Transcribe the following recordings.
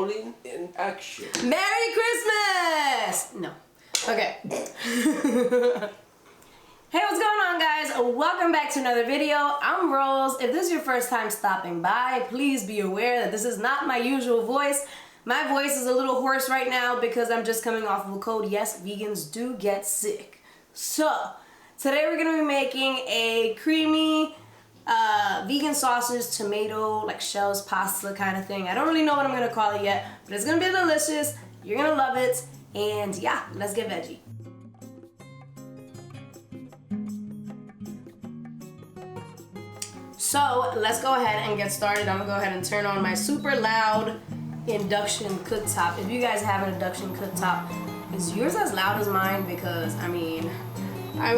rolling in action. Merry Christmas! No. Okay. Hey, what's going on, guys? Welcome back to another video. I'm Rose. If this is your first time stopping by, please be aware that this is not my usual voice. My voice is a little hoarse right now because I'm just coming off of a cold. Yes, vegans do get sick. So, today we're going to be making a creamy vegan sausage, tomato, like shells, pasta kind of thing. I don't really know what I'm going to call it yet, but it's going to be delicious. You're going to love it. And yeah, let's get veggie. So let's go ahead and get started. I'm gonna go ahead and turn on my super loud induction cooktop. If you guys have an induction cooktop, is yours as loud as mine? Because I mean, I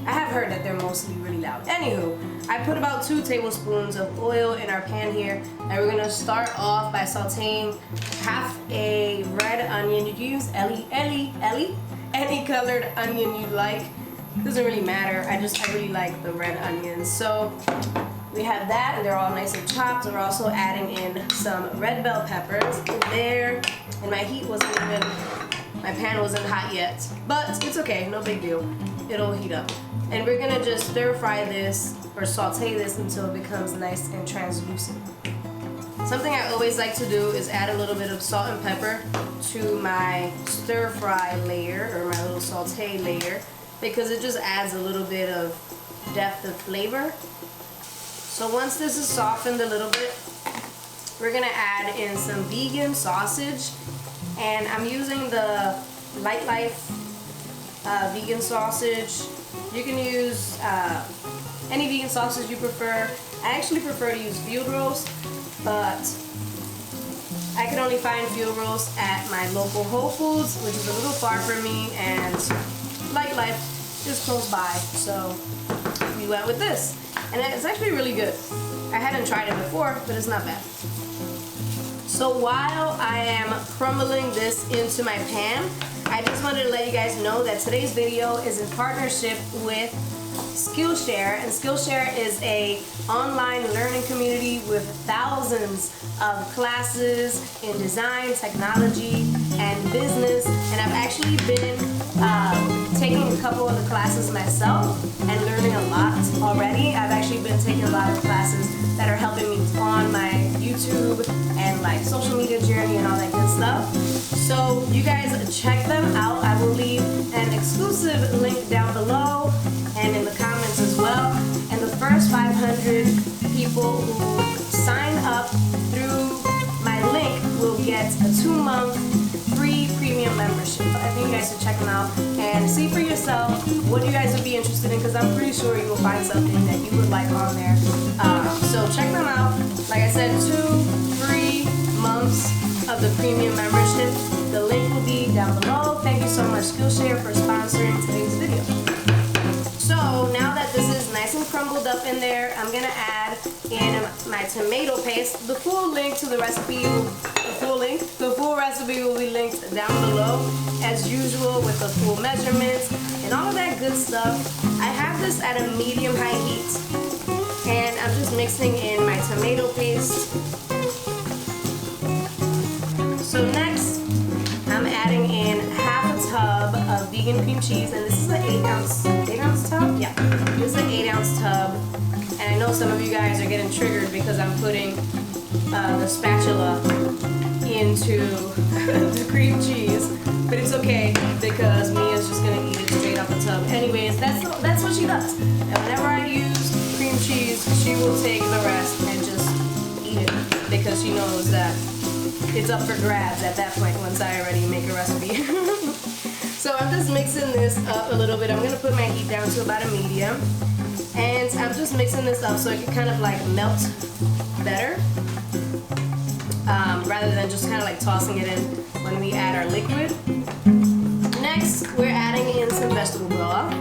have heard that they're mostly really loud. Anywho, I put about 2 tablespoons of oil in our pan here, and we're gonna start off by sauteing half a red onion. You can use any colored onion you like. Doesn't really matter. I really like the red onions. So we have that, and they're all nice and chopped. We're also adding in some red bell peppers in there, and my pan wasn't hot yet, but it's okay, no big deal. It'll heat up. And we're gonna just stir fry this or saute this until it becomes nice and translucent. Something I always like to do is add a little bit of salt and pepper to my stir fry layer, or my little saute layer, because it just adds a little bit of depth of flavor. So once this is softened a little bit, we're gonna add in some vegan sausage, and I'm using the Light Life vegan sausage. You can use any vegan sausage you prefer. I actually prefer to use field roast, but I can only find field roast at my local Whole Foods, which is a little far from me, and Light Life is close by, so we went with this, and it's actually really good. I hadn't tried it before, but it's not bad. So while I am crumbling this into my pan, I just wanted to let you guys know that today's video is in partnership with Skillshare, and Skillshare is a online learning community with thousands of classes in design, technology, and business. And I've actually been taking a couple of the classes myself and learning a lot already. I've actually been taking a lot of classes that are helping me on my YouTube and like social media journey and all that good stuff. So you guys check them out. I will leave an exclusive link down below and in the comments as well. And the first 500 people who sign up through my link will get a 2-month free premium membership. I think you guys should check them out and see for yourself what you guys would be interested in, because I'm pretty sure you will find something that you would like on there. So check them out. Like I said, 2 free months of the premium membership. The link will be down below. Thank you so much, Skillshare, for sponsoring today's video. So now that this is nice and crumbled up in there, I'm gonna add in my tomato paste. The full link to the recipe, the full recipe will be linked down below, as usual, with the full measurements and all of that good stuff. I have this at a medium-high heat, and I'm just mixing in my tomato paste. So next, I'm adding in half a tub of vegan cream cheese, and this is an 8-ounce tub? Yeah, this is an 8-ounce tub, and I know some of you guys are getting triggered because I'm putting the spatula into the cream cheese, but it's okay because Mia's just gonna eat it straight out the tub. Anyways, that's what she does, and whenever I use cream cheese, she will take the rest and just eat it, because she knows that it's up for grabs at that point once I already make a recipe. So I'm just mixing this up a little bit. I'm gonna put my heat down to about a medium, and I'm just mixing this up so it can kind of like melt better, rather than just kind of like tossing it in when we add our liquid. Next, we're adding in some vegetable broth.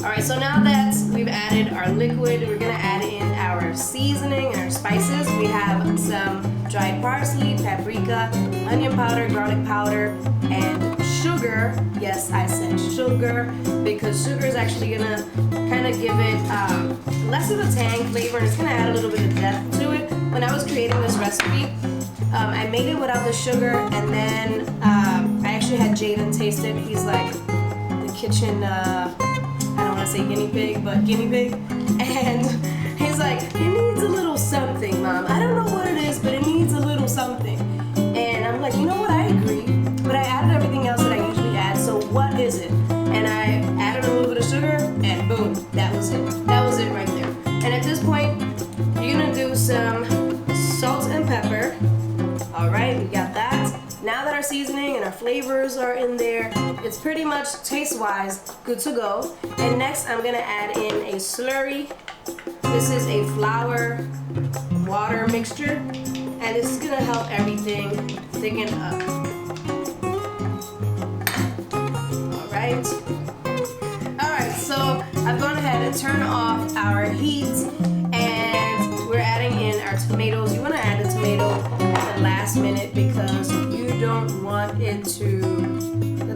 Alright, so now that we've added our liquid, we're gonna add in our seasoning and our spices. We have some dried parsley, paprika, onion powder, garlic powder, and sugar. Yes, I said sugar, because sugar is actually gonna kind of give it less of a tang flavor, and it's gonna add a little bit of depth to it. when I was creating this recipe, I made it without the sugar, and then I actually had Jaden taste it. He's like the kitchen, I don't want to say guinea pig, but guinea pig. And he's like, it needs a little something, Mom. I don't know what it is, but it needs a little something. And I'm like, you know what, I agree. But I added everything else that I usually add, so what is it? And I added a little bit of sugar, and boom, that was it. That was it right there. And at this point, you're gonna do some salt and pepper. All right, we got that. Now that our seasoning and our flavors are in there, it's pretty much taste-wise good to go. And next, I'm gonna add in a slurry. This is a flour water mixture, and this is gonna help everything thicken up. All right, so I've gone ahead and turned off our heat, and we're adding in our tomatoes. You want to add the tomato at the last minute because you don't want the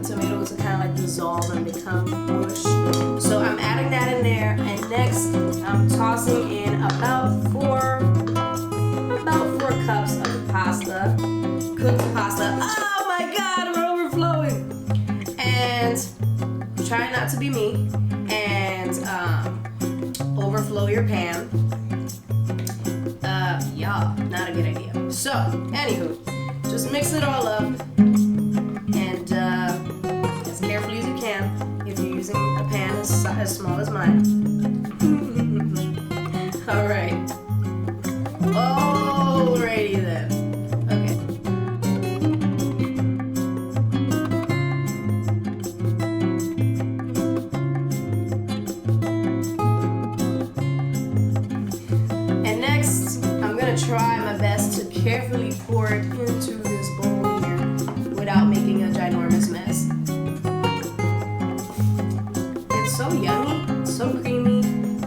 tomatoes to kind of like dissolve and become mush. So I'm adding that in there, and next I'm tossing in about four cups of pasta, cooked pasta. Oh my God, we're overflowing. And try not to be me, and overflow your pan. Yeah, not a good idea. So, anywho, just mix it all up, and as carefully as you can if you're using a pan as small as mine. All right. Alrighty then. Okay. Try my best to carefully pour it into this bowl here without making a ginormous mess. It's so yummy, so creamy.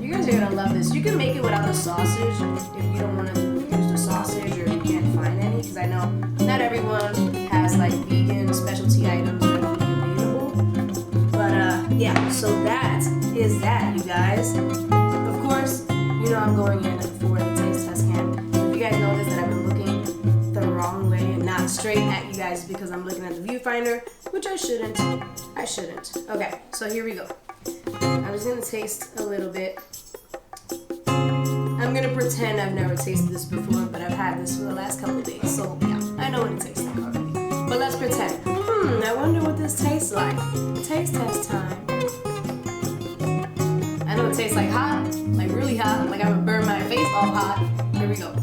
You guys are gonna love this. You can make it without the sausage if you don't want to use the sausage or if you can't find any, because I know not everyone has like vegan specialty items readily available. But yeah, so that is that, you guys. Of course, you know I'm going in for the taste test can. You guys notice that I've been looking the wrong way and not straight at you guys because I'm looking at the viewfinder, which I shouldn't. Okay, so here we go. I'm just gonna taste a little bit. I'm gonna pretend I've never tasted this before, but I've had this for the last couple of days, so yeah, I know what it tastes like already. But let's pretend. I wonder what this tastes like. Taste test time. I know it tastes like hot, like really hot, like I would burn my face all hot. Here we go.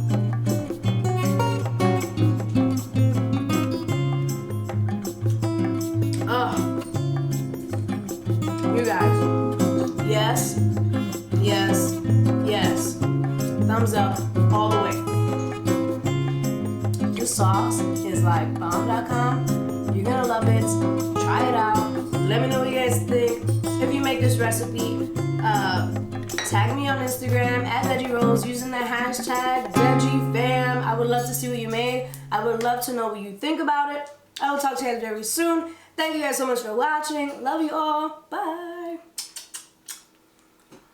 Oh, you guys, yes, yes, yes. Thumbs up all the way. This sauce is like bomb.com. You're gonna love it. Try it out. Let me know what you guys think. If you make this recipe, tag me on Instagram at Veggie Rolls using the hashtag Veggie Fam. I would love to see what you made. I would love to know what you think about it. I will talk to you guys very soon. Thank you guys so much for watching. Love you all. Bye.